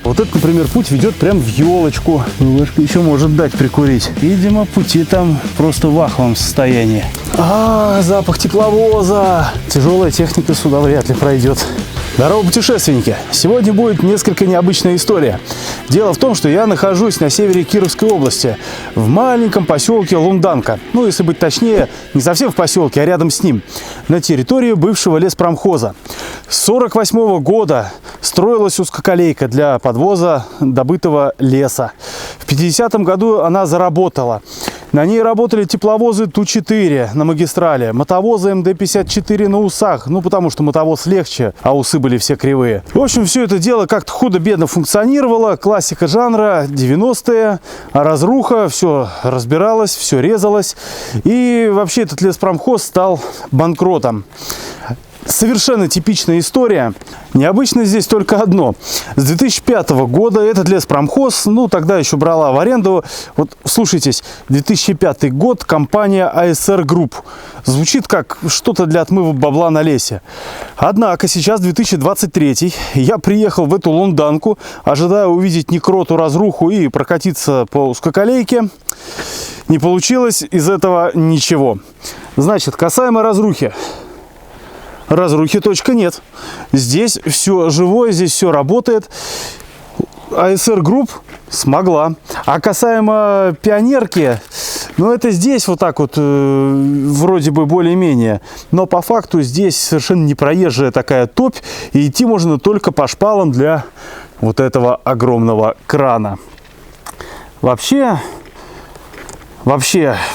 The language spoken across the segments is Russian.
Вот этот, например, путь ведет прям в елочку. Вышка еще может дать прикурить. Видимо, пути там просто в аховом состоянии. Запах тепловоза. Тяжелая техника сюда вряд ли пройдет. Здорово, путешественники! Сегодня будет несколько необычная история. Дело в том, что я нахожусь на севере Кировской области, в маленьком поселке Лунданка. Ну, если быть точнее, не совсем в поселке, а рядом с ним, на территории бывшего леспромхоза. С 1948 года строилась узкоколейка для подвоза добытого леса. В 1950 году она заработала. На ней работали тепловозы Ту-4 на магистрали, мотовозы МД-54 на усах, ну потому что мотовоз легче, а усы были все кривые. В общем, все это дело как-то худо-бедно функционировало, классика жанра, 90-е, разруха, все разбиралось, все резалось, и вообще этот леспромхоз стал банкротом. Совершенно типичная история. Необычно здесь только одно. С 2005 года этот леспромхоз, ну тогда еще брала в аренду, вот слушайтесь, 2005 год, компания АСР Групп. Звучит как что-то для отмыва бабла на лесе. Однако сейчас 2023, я приехал в эту Лунданку, ожидая увидеть некроту, разруху и прокатиться по узкоколейке. Не получилось из этого ничего. Значит, касаемо разрухи. Разрухи точка нет. Здесь все живое, здесь все работает. АСР Групп смогла. А касаемо пионерки, ну это здесь вот так вот вроде бы более-менее. Но по факту здесь совершенно непроезжая такая топь. И идти можно только по шпалам для вот этого огромного крана. Вообще,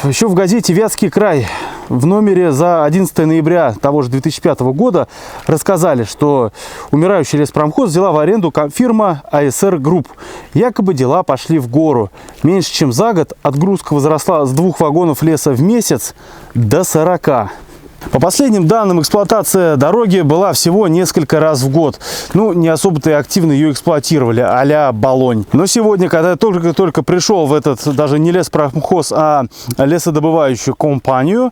еще в газете «Вятский край» в номере за 11 ноября того же 2005 года рассказали, что умирающий леспромхоз взяла в аренду фирма АСР Групп. Якобы дела пошли в гору. Меньше чем за год отгрузка возросла с 2 вагонов леса в месяц до 40. По последним данным, эксплуатация дороги была всего несколько раз в год. Ну, не особо-то и активно ее эксплуатировали, а-ля Болонь. Но сегодня, когда я только пришел в этот, даже не леспромхоз, а лесодобывающую компанию,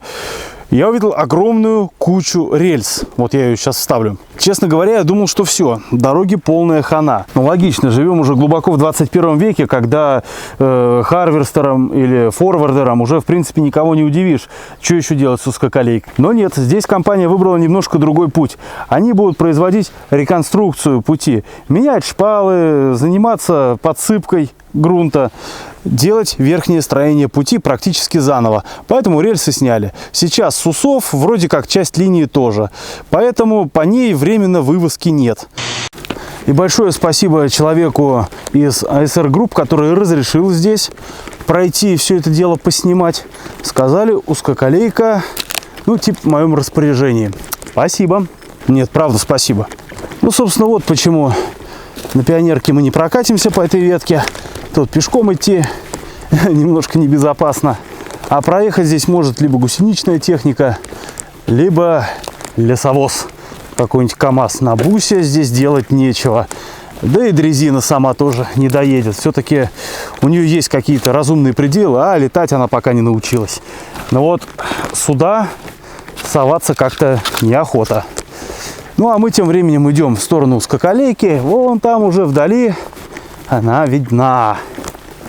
я увидел огромную кучу рельс. Вот я ее сейчас вставлю. Честно говоря, я думал, что все, дороги полная хана. Ну, логично, живем уже глубоко в 21 веке, когда харверстером или форвардером уже, в принципе, никого не удивишь. Что еще делать с узкоколейкой? Но нет, здесь компания выбрала немножко другой путь. Они будут производить реконструкцию пути, менять шпалы, заниматься подсыпкой грунта, делать верхнее строение пути практически заново. Поэтому рельсы сняли. Сейчас с усов вроде как часть линии тоже. Поэтому по ней временно вывозки нет. И большое спасибо человеку из АСР Групп, который разрешил здесь пройти и все это дело поснимать. Сказали, узкоколейка, ну, типа в моем распоряжении. Спасибо. Нет, правда, спасибо. Ну, собственно, вот почему на пионерке мы не прокатимся по этой ветке. Тут пешком идти немножко небезопасно. А проехать здесь может либо гусеничная техника, либо лесовоз. Какой-нибудь КАМАЗ на бусе, здесь делать нечего. Да и дрезина сама тоже не доедет. Все-таки у нее есть какие-то разумные пределы, а летать она пока не научилась. Но вот сюда соваться как-то неохота. Ну а мы тем временем идем в сторону узкоколейки. Вон там уже вдали она видна.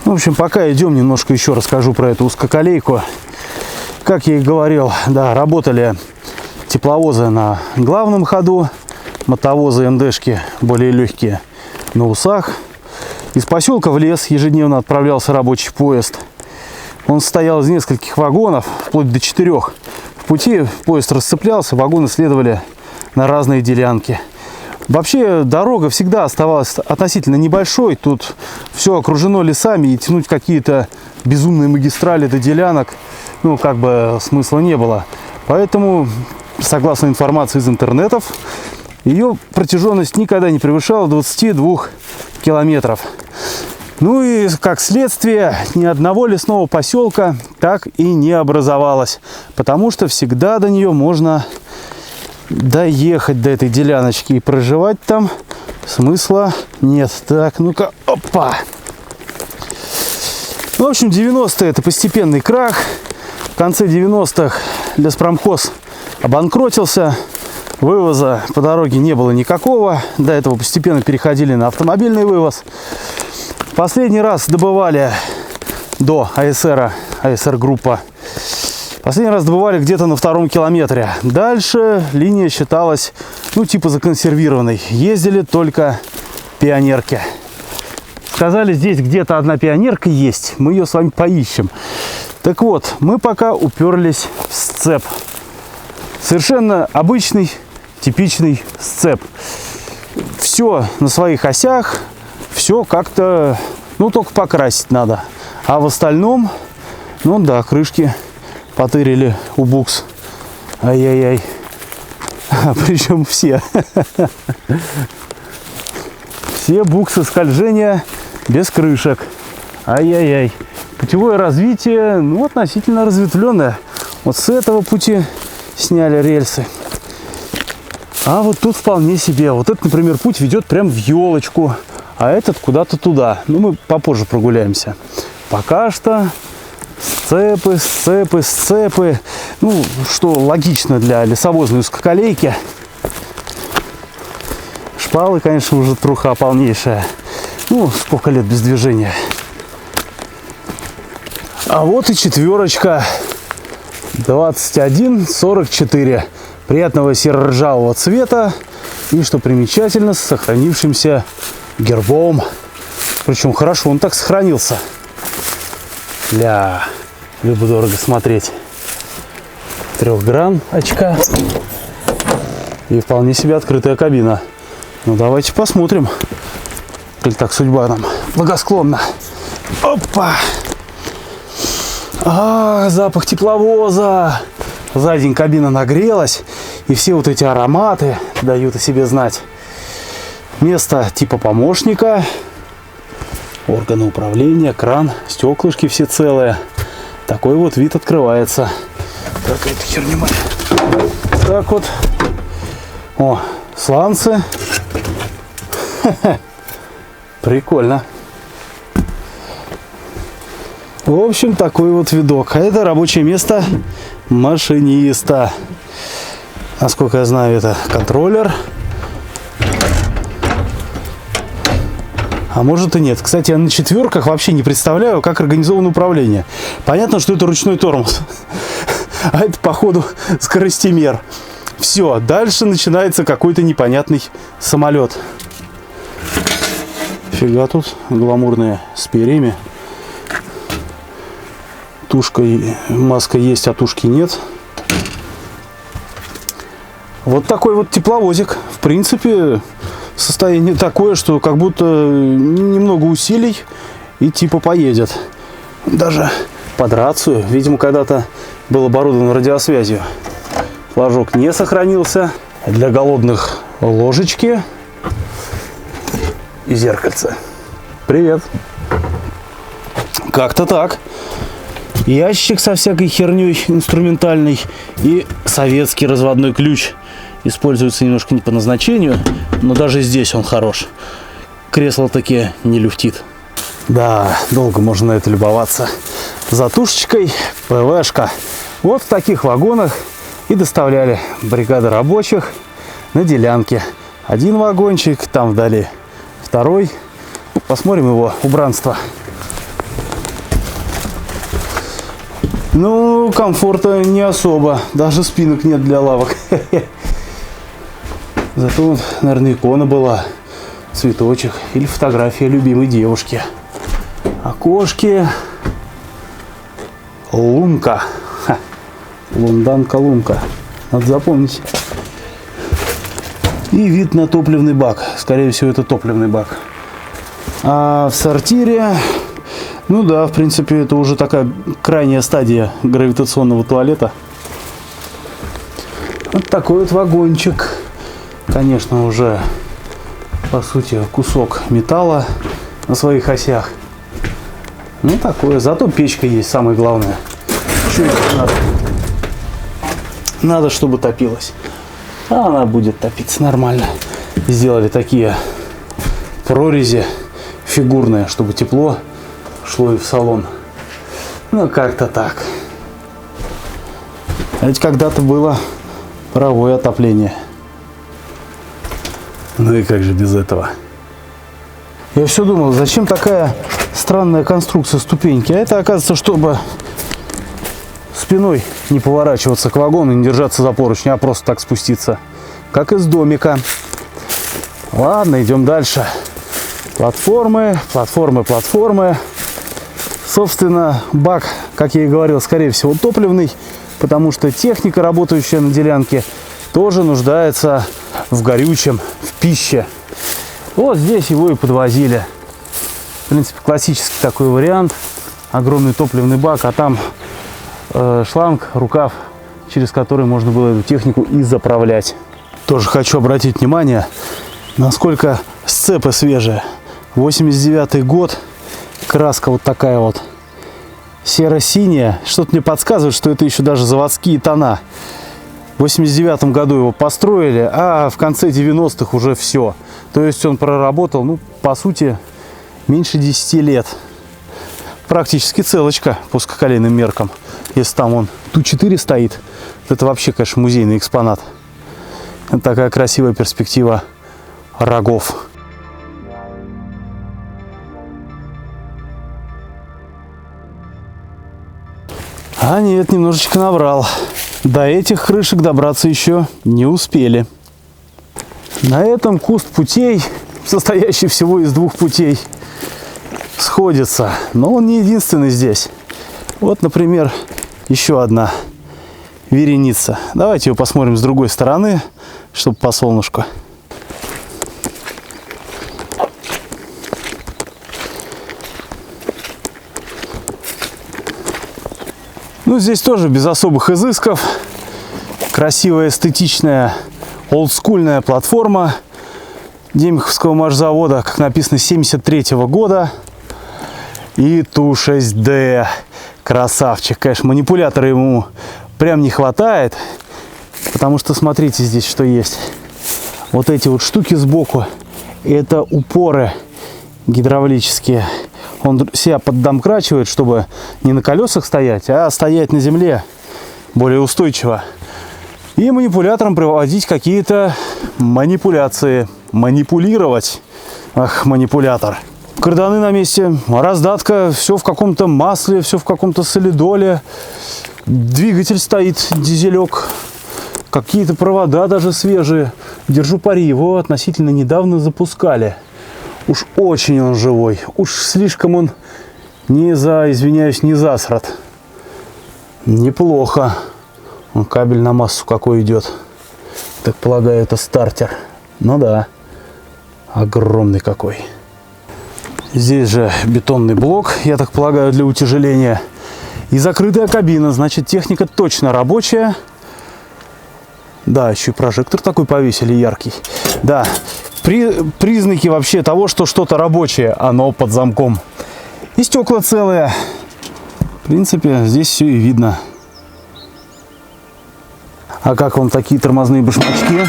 В общем, пока идем, немножко еще расскажу про эту узкоколейку. Как я и говорил, да, работали тепловозы на главном ходу, мотовозы МДшки более легкие на усах. Из поселка в лес ежедневно отправлялся рабочий поезд. Он состоял из нескольких вагонов, вплоть до 4. В пути поезд расцеплялся, вагоны следовали на разные делянки. Вообще дорога всегда оставалась относительно небольшой. Тут все окружено лесами, и тянуть какие-то безумные магистрали до делянок, ну, как бы смысла не было. Поэтому, согласно информации из интернетов, ее протяженность никогда не превышала 22 километров. Ну и, как следствие, ни одного лесного поселка так и не образовалось, потому что всегда до нее можно доехать, до этой деляночки, и проживать там смысла нет. Так, ну-ка, опа! В общем, 90-е это постепенный крах. В конце 90-х леспромхоз обанкротился. Вывоза по дороге не было никакого. До этого постепенно переходили на автомобильный вывоз. Последний раз добывали до АСР группа. Последний раз добывали где-то на 2-м километре. Дальше линия считалась, ну, типа законсервированной. Ездили только пионерки. Сказали, здесь где-то одна пионерка есть. Мы ее с вами поищем. Так вот, мы пока уперлись в сцеп. Совершенно обычный, типичный сцеп. Все на своих осях. Все как-то, ну, только покрасить надо. А в остальном, ну да, крышки потырили у букс. Ай-яй-яй. Причем все. Все буксы скольжения без крышек. Ай-яй-яй. Путевое развитие, ну, относительно разветвленное. Вот с этого пути сняли рельсы. А вот тут вполне себе. Вот этот, например, путь ведет прям в елочку, а этот куда-то туда. Ну, мы попозже прогуляемся. Пока что сцепы, сцепы, сцепы. Ну, что логично для лесовозной узкоколейки. Шпалы, конечно, уже труха полнейшая. Ну, сколько лет без движения. А вот и четверочка. 2144. Приятного серо-ржавого цвета. И, что примечательно, с сохранившимся гербом. Причем хорошо он так сохранился. Ля, любо-дорого смотреть. 3 очка. И вполне себе открытая кабина. Ну, давайте посмотрим. Или так судьба нам благосклонна. Опа! Запах тепловоза. За день кабина нагрелась. И все вот эти ароматы дают о себе знать. Место типа помощника. Органы управления, кран, стеклышки все целые. Такой вот вид открывается. Так, эту херню мы. Так вот. О, сланцы. Прикольно. В общем, такой вот видок. А это рабочее место машиниста. Насколько я знаю, это контроллер. А может и нет. Кстати, я на четверках вообще не представляю, как организовано управление. Понятно, что это ручной тормоз. А это, походу, скоростимер. Все, дальше начинается какой-то непонятный самолет. Фига тут гламурные с перьями. Тушка, маска есть, а тушки нет. Вот такой вот тепловозик. В принципе, состояние такое, что как будто немного усилий и типа поедет. Даже под рацию. Видимо, когда-то был оборудован радиосвязью. Флажок не сохранился. Для голодных ложечки и зеркальце. Привет. Как-то так. Ящик со всякой херней инструментальной и советский разводной ключ. Используется немножко не по назначению, но даже здесь он хорош. Кресло таки не люфтит. Да, долго можно на это любоваться. За тушечкой ПВшка. Вот в таких вагонах и доставляли бригады рабочих на делянке. Один вагончик, там вдали второй. Посмотрим его убранство. Ну, комфорта не особо. Даже спинок нет для лавок. Зато, наверное, икона была. Цветочек. Или фотография любимой девушки. Окошки. Лунка. Лунданка-лунка. Надо запомнить. И вид на топливный бак. Скорее всего, это топливный бак. А в сортире... Ну да, в принципе, это уже такая крайняя стадия гравитационного туалета. Вот такой вот вагончик. Конечно, уже, по сути, кусок металла на своих осях. Ну, такое. Зато печка есть, самое главное. Что надо? Надо, чтобы топилась. А она будет топиться нормально. Сделали такие прорези фигурные, чтобы тепло шло и в салон. Ну, как-то так. А ведь когда-то было паровое отопление. Ну и как же без этого? Я все думал, зачем такая странная конструкция ступеньки? А это, оказывается, чтобы спиной не поворачиваться к вагону и не держаться за поручни, а просто так спуститься. Как из домика. Ладно, идем дальше. Платформы, платформы, платформы. Собственно, бак, как я и говорил, скорее всего топливный, потому что техника, работающая на делянке, тоже нуждается в горючем, в пище. Вот здесь его и подвозили. В принципе, классический такой вариант. Огромный топливный бак, а там шланг, рукав, через который можно было эту технику и заправлять. Тоже хочу обратить внимание, насколько сцепы свежие. 89-й год. Краска вот такая вот серо-синяя. Что-то мне подсказывает, что это еще даже заводские тона. В 89 году его построили, а в конце 90-х уже все. То есть он проработал, ну, по сути, меньше 10 лет. Практически целочка по узкоколейным меркам. Если там он Ту-4 стоит, это вообще, конечно, музейный экспонат. Это такая красивая перспектива рогов. А нет, немножечко наврал. До этих крышек добраться еще не успели. На этом куст путей, состоящий всего из двух путей, сходится. Но он не единственный здесь. Вот, например, еще одна вереница. Давайте ее посмотрим с другой стороны, чтобы по солнышку. Ну, здесь тоже без особых изысков. Красивая, эстетичная, олдскульная платформа Демиховского машзавода, как написано, 73-го года. И Ту-6Д. Красавчик. Конечно, манипулятора ему прям не хватает. Потому что смотрите здесь, что есть. Вот эти вот штуки сбоку. Это упоры гидравлические. Он себя поддомкрачивает, чтобы не на колесах стоять, а стоять на земле более устойчиво. И манипулятором проводить какие-то манипуляции. Манипулировать. Ах, манипулятор. Карданы на месте, раздатка, все в каком-то масле, все в каком-то солидоле. Двигатель стоит, дизелек. Какие-то провода даже свежие. Держу пари, его относительно недавно запускали. Уж очень он живой. Уж слишком он извиняюсь, не засрат. Неплохо. Он кабель на массу какой идет. Так полагаю, это стартер. Ну да. Огромный какой. Здесь же бетонный блок, я так полагаю, для утяжеления. И закрытая кабина. Значит, техника точно рабочая. Да, еще и прожектор такой повесили яркий. Да. Признаки вообще того, что что-то рабочее, оно под замком. И стекла целые. В принципе, здесь все и видно. А как вам такие тормозные башмачки?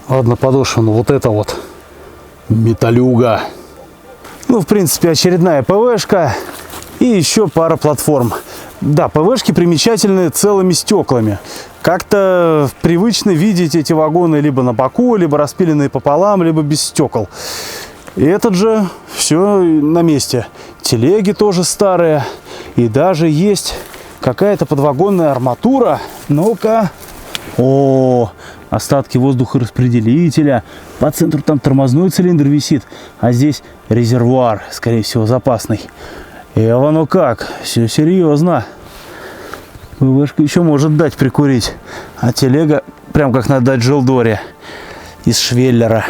Ладно, подошва, ну вот это вот металюга. Ну, в принципе, очередная ПВшка и еще пара платформ. Да, ПВшки примечательны целыми стеклами. Как-то привычно видеть эти вагоны либо на боку, либо распиленные пополам, либо без стекол. И этот же все на месте. Телеги тоже старые. И даже есть какая-то подвагонная арматура. Ну-ка. О, остатки воздухораспределителя. По центру там тормозной цилиндр висит. А здесь резервуар, скорее всего, запасный. И оно как? Все серьезно. ПВшка еще может дать прикурить. А телега прям как на Даджелдоре. Из швеллера.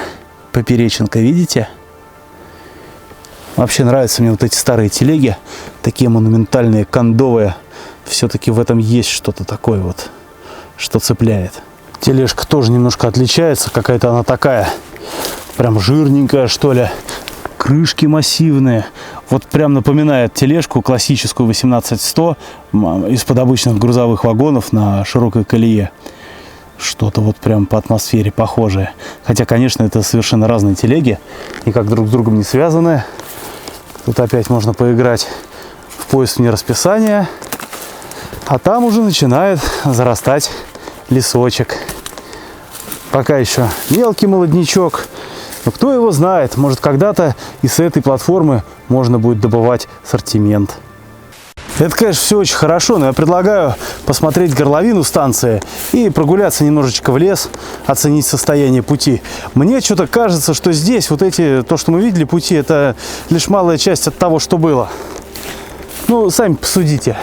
Поперечинка, видите? Вообще нравятся мне вот эти старые телеги. Такие монументальные, кондовые. Все-таки в этом есть что-то такое вот, что цепляет. Тележка тоже немножко отличается. Какая-то она такая, прям жирненькая, что ли. Крышки массивные. Вот прям напоминает тележку классическую 18100 из-под обычных грузовых вагонов на широкой колее. Что-то вот прям по атмосфере похожее. Хотя, конечно, это совершенно разные телеги. Никак друг с другом не связаны. Тут опять можно поиграть в поиск вне расписания. А там уже начинает зарастать лесочек. Пока еще мелкий молоднячок. Но кто его знает, может когда-то и с этой платформы можно будет добывать ассортимент. Это, конечно, все очень хорошо, но я предлагаю посмотреть горловину станции и прогуляться немножечко в лес, оценить состояние пути. Мне что-то кажется, что здесь вот то, что мы видели, пути, это лишь малая часть от того, что было. Ну, сами посудите.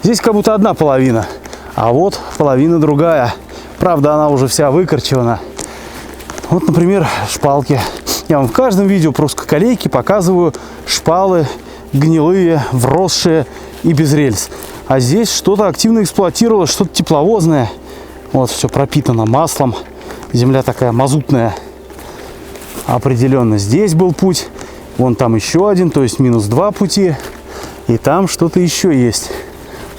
Здесь как будто одна половина, а вот половина другая. Правда, она уже вся выкорчевана. Вот, например, шпалки. Я вам в каждом видео про узкоколейки показываю шпалы гнилые, вросшие и без рельс. А здесь что-то активно эксплуатировалось, что-то тепловозное. Вот, все пропитано маслом. Земля такая мазутная. Определенно здесь был путь. Вон там еще один, то есть минус 2 пути. И там что-то еще есть.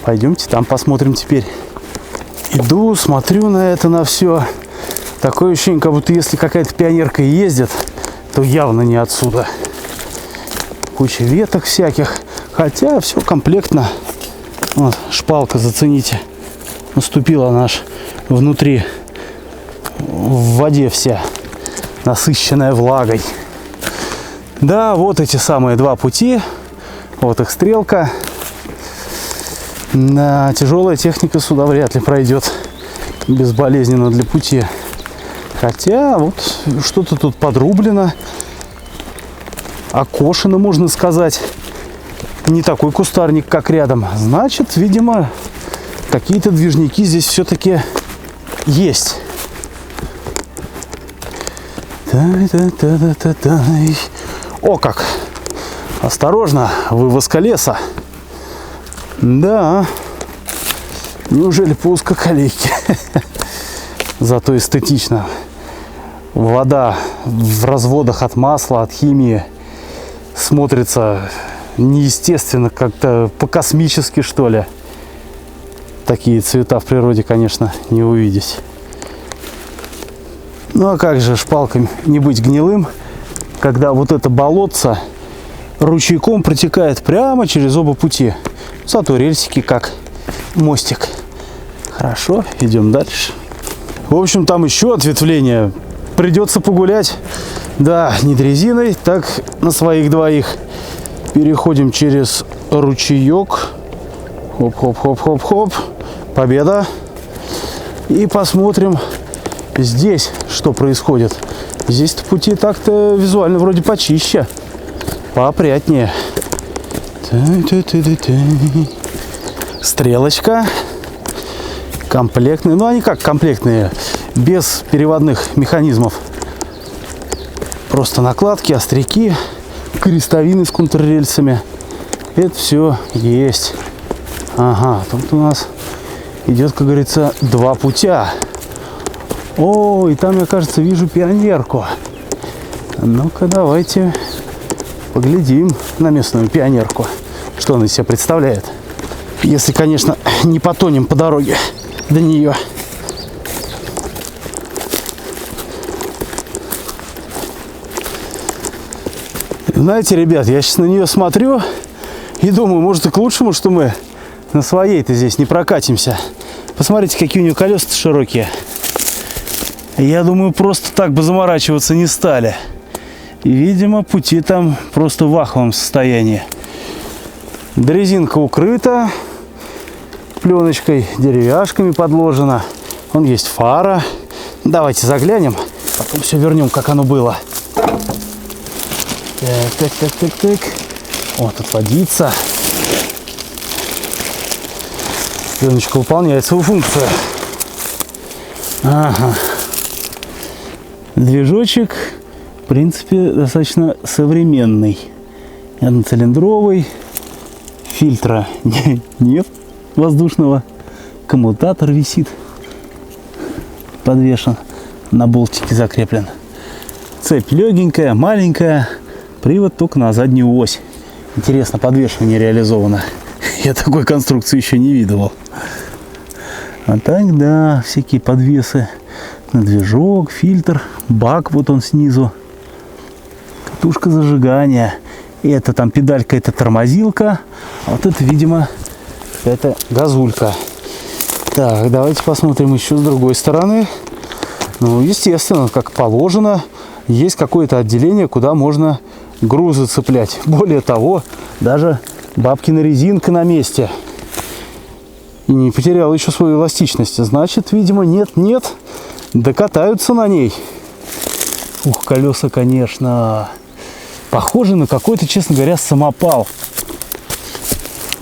Пойдемте там посмотрим теперь. Иду, смотрю на это, на все. Такое ощущение, как будто если какая-то пионерка ездит, то явно не отсюда. Куча веток всяких. Хотя все комплектно. Вот, шпалка, зацените. Наступила она аж внутри. В воде вся. Насыщенная влагой. Да, вот эти самые 2 пути. Вот их стрелка. Да, тяжелая техника сюда вряд ли пройдет безболезненно для пути. Хотя вот что-то тут подрублено. Окошено, можно сказать. Не такой кустарник, как рядом. Значит, видимо, какие-то движники здесь все-таки есть. О, как! Осторожно, вывозка леса. Да. Неужели по узкоколейке? Зато эстетично. Вода в разводах от масла, от химии смотрится неестественно, как-то по-космически, что ли. Такие цвета в природе, конечно, не увидеть. Ну а как же шпалками не быть гнилым, когда вот это болотце ручейком протекает прямо через оба пути. Зато рельсики как мостик. Хорошо, идем дальше. В общем, там еще ответвление. Придется погулять. Да, не дрезиной, так на своих двоих. Переходим через ручеек. Хоп-хоп-хоп-хоп-хоп. Победа. И посмотрим здесь, что происходит. Здесь-то пути так-то визуально вроде почище. Поопрятнее. Стрелочка. Комплектные. Ну, они как комплектные. Без переводных механизмов. Просто накладки, остряки, крестовины с контррельсами. Это все есть. Ага, тут у нас идет, как говорится, 2 путя. О, и там, я, кажется, вижу пионерку. Ну-ка, давайте поглядим на местную пионерку. Что она из себя представляет. Если, конечно, не потонем по дороге до нее. Знаете, ребят, я сейчас на нее смотрю и думаю, может и к лучшему, что мы на своей-то здесь не прокатимся. Посмотрите, какие у нее колеса широкие. Я думаю, просто так бы заморачиваться не стали. И, видимо, пути там просто в аховом состоянии. Дрезинка укрыта пленочкой, деревяшками подложена. Вон есть фара. Давайте заглянем, потом все вернем, как оно было. Так. Вот тут водится. Пленочка выполняет свою функцию. Ага. Движочек, в принципе, достаточно современный. Одноцилиндровый. Фильтра нет воздушного. Коммутатор висит. Подвешен. На болтике закреплен. Цепь легенькая, маленькая. Привод только на заднюю ось. Интересно, подвешивание реализовано. Я такой конструкции еще не видывал. А так, да, всякие подвесы на движок, фильтр, бак вот он снизу. Катушка зажигания. Это там педалька, это тормозилка. А вот это, видимо, это газулька. Так, давайте посмотрим еще с другой стороны. Ну, естественно, как положено, есть какое-то отделение, куда можно грузы цеплять. Более того, даже бабкина резинка на месте. И не потеряла еще свою эластичность. Значит, видимо, нет-нет, докатаются на ней. Ух, колеса, конечно, похожи на какой-то, честно говоря, самопал.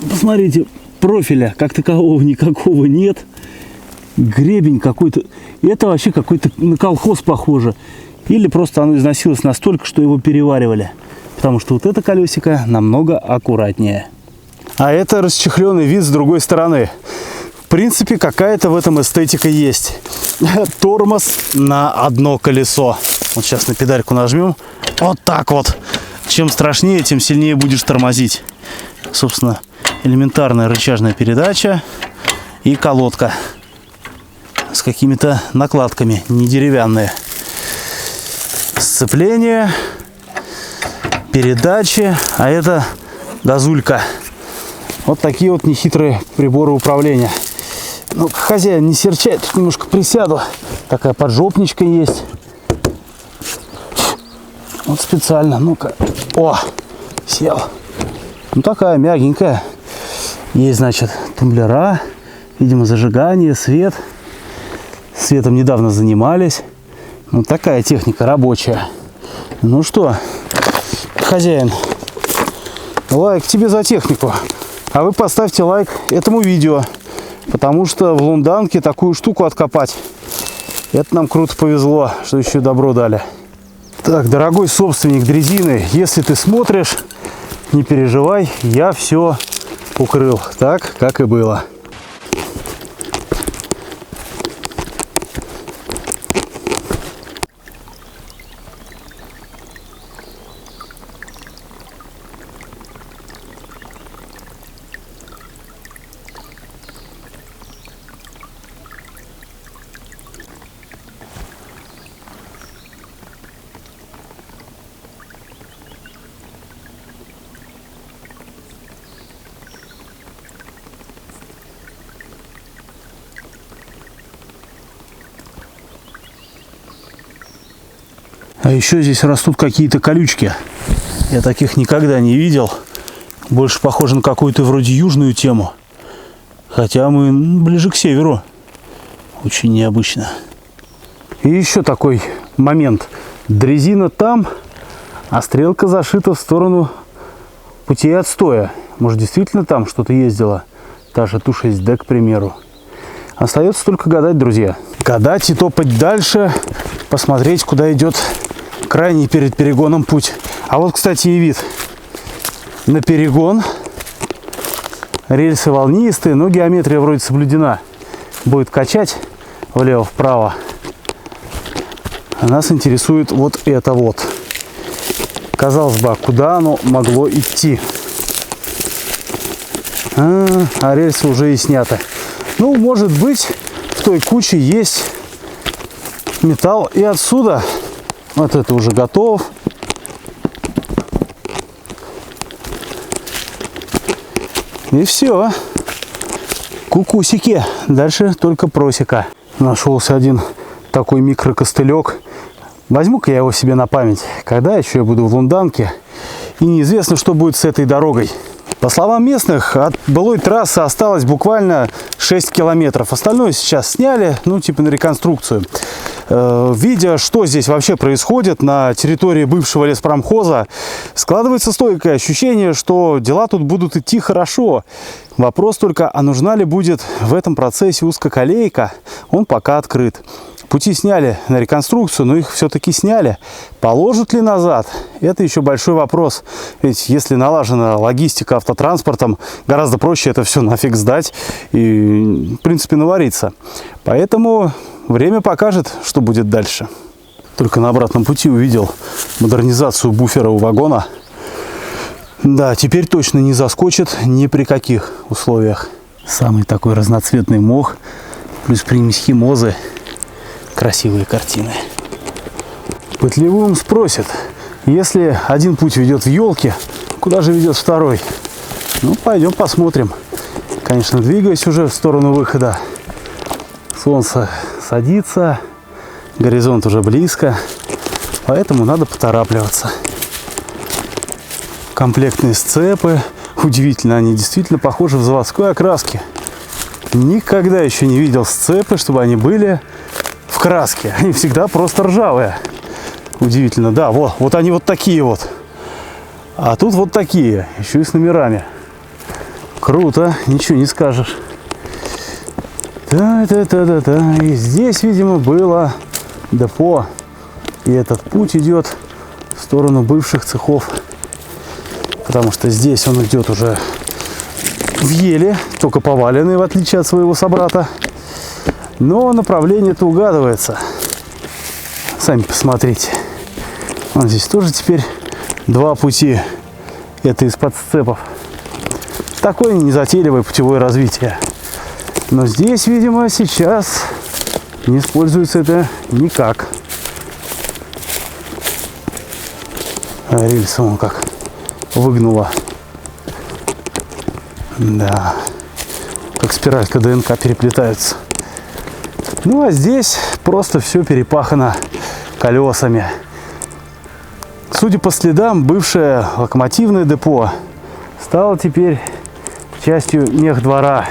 Посмотрите, профиля как такового никакого нет. Гребень какой-то. Это вообще какой-то на колхоз похоже. Или просто оно износилось настолько, что его переваривали. Потому что вот это колесико намного аккуратнее. А это расчехленный вид с другой стороны. В принципе, какая-то в этом эстетика есть. Тормоз на одно колесо. Вот сейчас на педальку нажмем. Вот так вот. Чем страшнее, тем сильнее будешь тормозить. Собственно, элементарная рычажная передача и колодка с какими-то накладками, не деревянные. Сцепление, передачи, а это газулька. Вот такие вот нехитрые приборы управления. Ну, хозяин, не серчай, тут немножко присяду. Такая поджопничка есть. Вот специально, ну-ка. О, сел. Ну, такая мягенькая. Есть, значит, тумблера. Видимо, зажигание, свет. Светом недавно занимались. Вот такая техника рабочая. Ну что, хозяин, лайк тебе за технику. А вы поставьте лайк этому видео. Потому что в Лунданке такую штуку откопать. Это нам круто повезло, что еще добро дали. Так, дорогой собственник дрезины, если ты смотришь, не переживай, я все укрыл так, как и было. А еще здесь растут какие-то колючки. Я таких никогда не видел. Больше похоже на какую-то вроде южную тему. Хотя мы ближе к северу. Очень необычно. И еще такой момент. Дрезина там, а стрелка зашита в сторону путей отстоя. Может, действительно там что-то ездило? Та же Ту-6Д, к примеру. Остается только гадать, друзья. Гадать и топать дальше. Посмотреть, куда идет крайний перед перегоном путь. А вот, кстати, и вид на перегон. Рельсы волнистые, но геометрия вроде соблюдена. Будет качать влево-вправо. А нас интересует вот это вот. Казалось бы, куда оно могло идти? А рельсы уже и сняты. Ну, может быть, в той куче есть металл и отсюда. Вот это уже готов. И все. Кукусики. Дальше только просека. Нашелся один такой микрокостылек. Возьму-ка я его себе на память. Когда еще я буду в Лунданке. И неизвестно, что будет с этой дорогой. По словам местных, от былой трассы осталось буквально 6 километров. Остальное сейчас сняли, ну типа на реконструкцию. Видя, что здесь вообще происходит на территории бывшего леспромхоза, складывается стойкое ощущение, что дела тут будут идти хорошо. Вопрос только, а нужна ли будет в этом процессе узкоколейка? Он пока открыт. Пути сняли на реконструкцию, но их все-таки сняли. Положат ли назад? Это еще большой вопрос. Ведь если налажена логистика автотранспортом, гораздо проще это все нафиг сдать и, в принципе, навариться. Поэтому время покажет, что будет дальше. Только на обратном пути увидел модернизацию буфера у вагона. Да, теперь точно не заскочит ни при каких условиях. Самый такой разноцветный мох, плюс примесь химозы. Красивые картины. Пытливый ум спросит, если один путь ведет в елки, куда же ведет второй? Ну, пойдем посмотрим. Конечно, двигаясь уже в сторону выхода. Солнце садится, Горизонт уже близко, поэтому надо поторапливаться. Комплектные сцепы. Удивительно, они действительно похожи в заводской окраске. Никогда еще не видел сцепы, чтобы они были в краске. Они всегда просто ржавые. Удивительно, да, вот они вот такие вот. А тут вот такие, еще и с номерами. Круто, ничего не скажешь. Да. И здесь, видимо, было депо. И этот путь идет в сторону бывших цехов. Потому что здесь он идет уже в еле, только поваленный, в отличие от своего собрата. Но направление-то угадывается. Сами посмотрите. Вон здесь тоже теперь два пути. Это из-под сцепов. Такое незатейливое путевое развитие. Но здесь, видимо, сейчас не используется это никак. А рельсы вон как выгнуло. Да. Как спиралька ДНК переплетаются. Ну, а здесь просто все перепахано колесами. Судя по следам, бывшее локомотивное депо стало теперь частью мехдвора.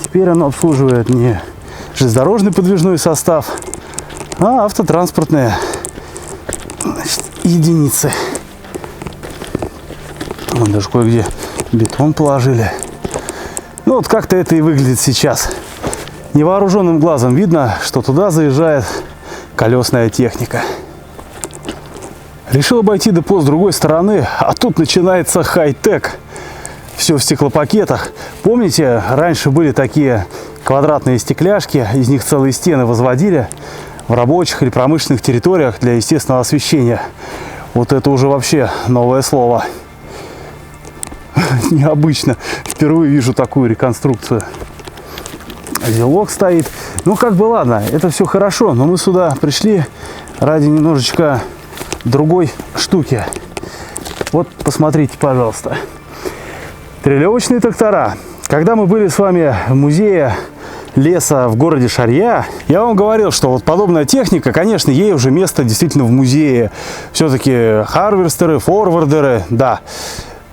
Теперь оно обслуживает не железнодорожный подвижной состав, а автотранспортные, значит, единицы. Вон даже кое-где бетон положили. Ну вот как-то это и выглядит сейчас. Невооруженным глазом видно, что туда заезжает колесная техника. Решил обойти депо с другой стороны, а тут начинается хай-тек. Все в стеклопакетах. Помните, раньше были такие квадратные стекляшки, из них целые стены возводили в рабочих или промышленных территориях для естественного освещения. Вот это уже вообще новое слово. Необычно. Впервые вижу такую реконструкцию. Узелок стоит. Ну, как бы ладно, это все хорошо, но мы сюда пришли ради немножечко другой штуки. Вот, посмотрите, пожалуйста. Трелевочные трактора. Когда мы были с вами в музее леса в городе Шарья, я вам говорил, что вот подобная техника, конечно, ей уже место действительно в музее. Все-таки харвестеры, форвардеры, да.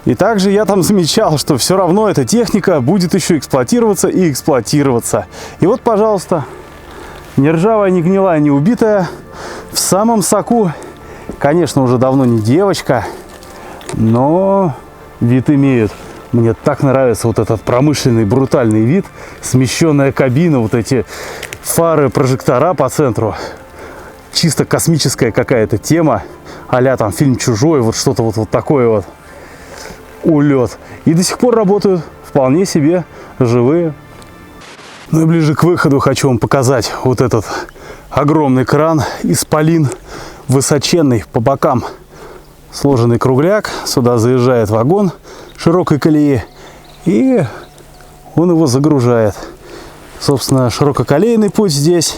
И также я там замечал, что все равно эта техника будет еще эксплуатироваться и эксплуатироваться. И вот, пожалуйста, не ржавая, не гнилая, не убитая, в самом соку. Конечно, уже давно не девочка, но вид имеют. Мне так нравится вот этот промышленный брутальный вид, смещенная кабина, вот эти фары, прожектора по центру. Чисто космическая какая-то тема, а-ля там фильм «Чужой», вот что-то вот такое вот. Улет. И до сих пор работают вполне себе живые. Ну и ближе к выходу хочу вам показать вот этот огромный кран исполин, высоченный по бокам. Сложенный кругляк, сюда заезжает вагон широкой колеи, и он его загружает. Собственно, ширококолейный путь здесь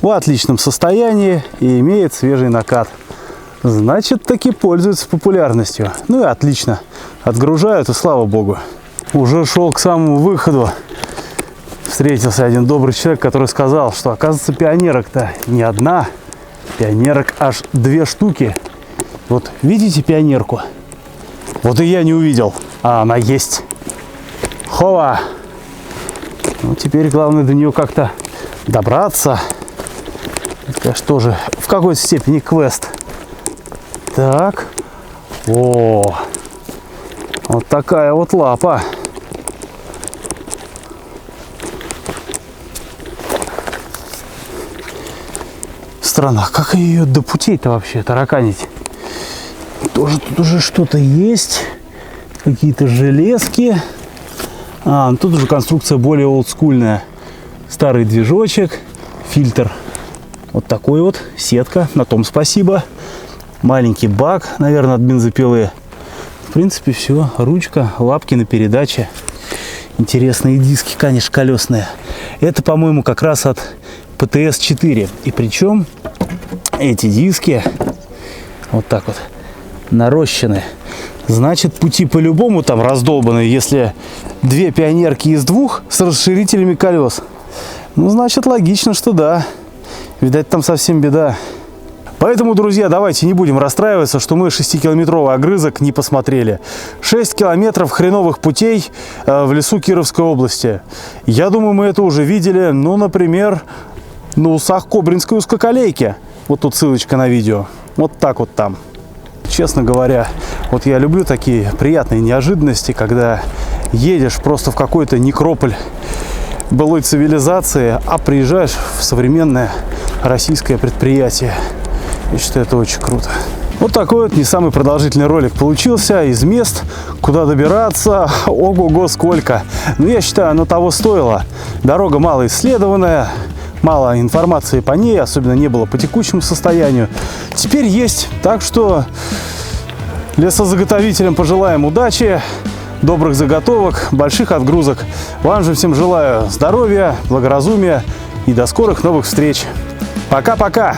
в отличном состоянии и имеет свежий накат. Значит, таки пользуется популярностью. Ну и отлично. Отгружают, и слава богу. Уже шел к самому выходу. Встретился один добрый человек, который сказал, что, оказывается, пионерок-то не одна. Пионерок аж 2 штуки. Вот видите пионерку? Вот и я не увидел, а она есть. Хова! Ну, теперь главное до нее как-то добраться. Это, конечно, тоже в какой-то степени квест. Так. О! Вот такая вот лапа. Странно, как ее до путей-то вообще тараканить? Тоже тут уже что-то есть. Какие-то железки. Ну тут уже конструкция более олдскульная. Старый движочек, фильтр. Вот такой вот, сетка, на том спасибо. Маленький бак, наверное, от бензопилы. В принципе, все. Ручка, лапки на передаче. Интересные диски, конечно, колесные. Это, по-моему, как раз от ПТС-4. И причем эти диски вот так вот нарощены. Значит, пути по-любому там раздолбаны, если 2 пионерки из 2 с расширителями колес. Ну, значит, логично, что да. Видать, там совсем беда. Поэтому, друзья, давайте не будем расстраиваться, что мы 6-километровый огрызок не посмотрели. 6 километров хреновых путей в лесу Кировской области. Я думаю, мы это уже видели, ну, например, на усах Кобринской узкоколейки. Вот тут ссылочка на видео. Вот так вот там. Честно говоря, вот я люблю такие приятные неожиданности, когда едешь просто в какой-то некрополь былой цивилизации, а приезжаешь в современное российское предприятие. Я считаю, это очень круто. Вот такой вот не самый продолжительный ролик получился. Из мест, куда добираться, ого-го сколько. Но я считаю, оно того стоило. Дорога мало исследованная, мало информации по ней, особенно не было по текущему состоянию. Теперь есть, так что лесозаготовителям пожелаем удачи, добрых заготовок, больших отгрузок. Вам же всем желаю здоровья, благоразумия и до скорых новых встреч. Пока-пока!